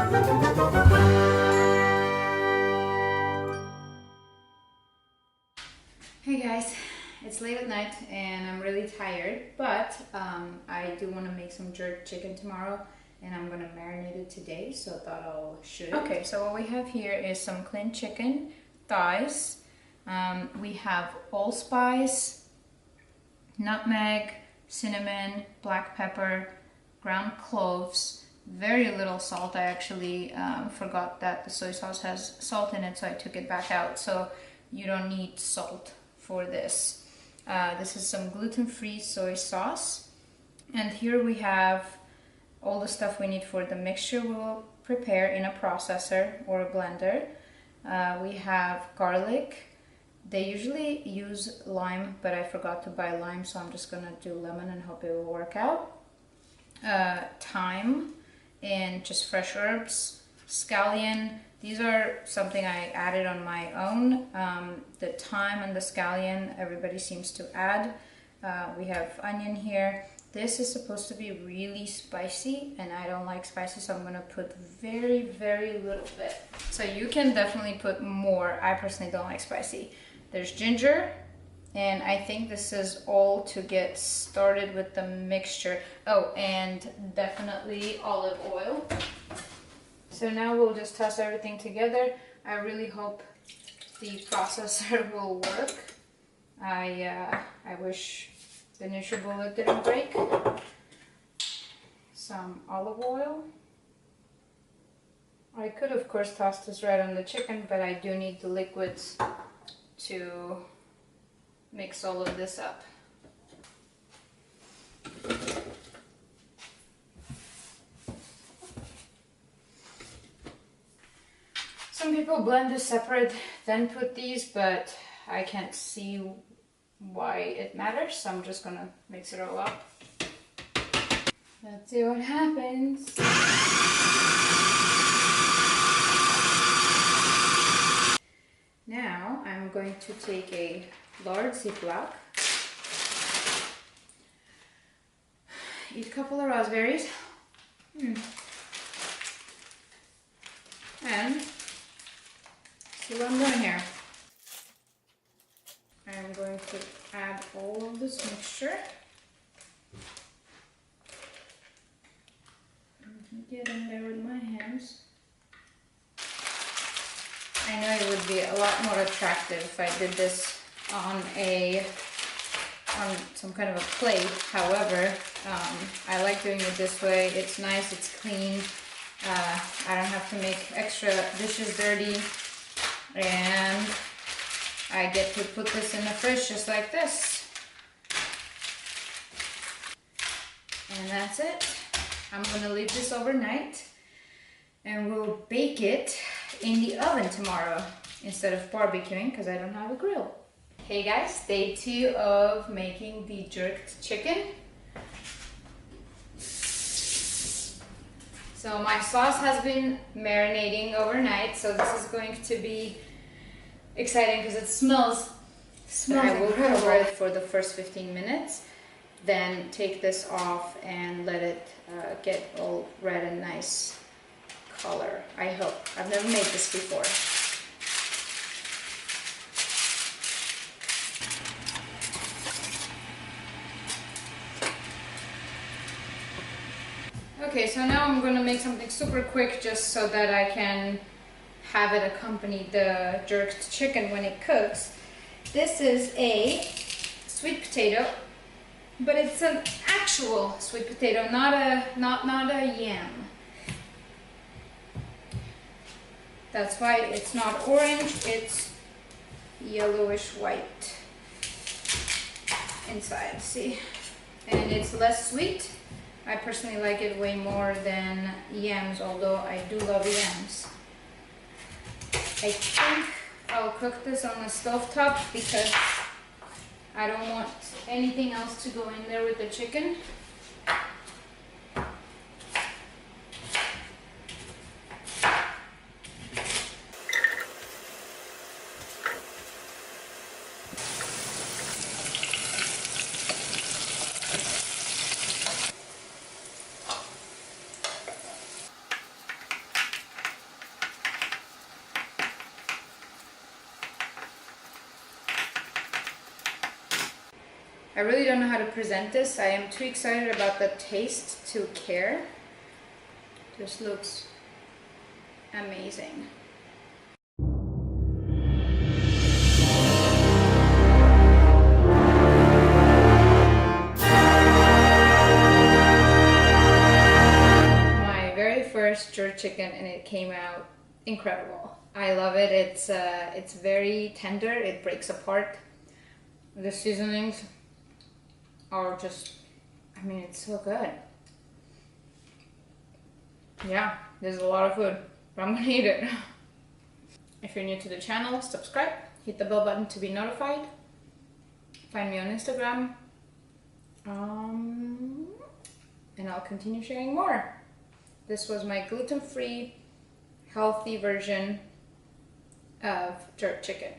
Hey guys, it's late at night and I'm really tired, but I do want to make some jerk chicken tomorrow and I'm going to marinate it today, so I thought I'll shoot it. Okay, so what we have here is some clean chicken, thighs, we have allspice, nutmeg, cinnamon, black pepper, ground cloves, very little salt. I actually forgot that the soy sauce has salt in it, so I took it back out, so you don't need salt for this. This is some gluten-free soy sauce, and here we have all the stuff we need for the mixture we'll prepare in a processor or a blender. We have garlic. They usually use lime, but I forgot to buy lime, so I'm just gonna do lemon and hope it will work out. Thyme and just fresh herbs, scallion. These are something I added on my own. The thyme and the scallion, everybody seems to add. We have onion here. This is supposed to be really spicy, and I don't like spicy, so I'm gonna put very, very little bit. So you can definitely put more. I personally don't like spicy. There's ginger, and I think this is all to get started with the mixture. Oh, and definitely olive oil. So now we'll just toss everything together. I really hope the processor will work. I wish the NutriBullet didn't break. Some olive oil. I could of course toss this right on the chicken, but I do need the liquids to mix all of this up. Some people blend this separate, then put these, but I can't see why it matters, so I'm just gonna mix it all up. Let's see what happens. Now I'm going to take a large Ziploc, eat a couple of raspberries, and see what I'm doing here. I'm going to add all of this mixture. Get in there with my hands. I know it would be a lot more attractive if I did this on some kind of a plate. However, I like doing it this way. It's nice, it's clean. I don't have to make extra dishes dirty, and I get to put this in the fridge just like this. And that's it. I'm gonna leave this overnight and we'll bake it in the oven tomorrow instead of barbecuing because I don't have a grill. Hey guys, day 2 of making the jerked chicken. So my sauce has been marinating overnight, so this is going to be exciting because it smells I will cover it for the first 15 minutes, then take this off and let it get all red and nice color. I hope. I've never made this before. Okay, so now I'm going to make something super quick just so that I can have it accompany the jerked chicken when it cooks. This is a sweet potato, but it's an actual sweet potato, not a yam. That's why it's not orange, it's yellowish white inside, see? And it's less sweet. I personally like it way more than yams, although I do love yams. I think I'll cook this on the stovetop because I don't want anything else to go in there with the chicken. I really don't know how to present this. I am too excited about the taste to care. This looks amazing. My very first jerk chicken, and it came out incredible. I love it. It's very tender. It breaks apart. The seasonings are just, I mean, it's so good. Yeah, there's a lot of food, but I'm gonna eat it. If you're new to the channel, subscribe, hit the bell button to be notified. Find me on Instagram. And I'll continue sharing more. This was my gluten-free, healthy version of jerk chicken.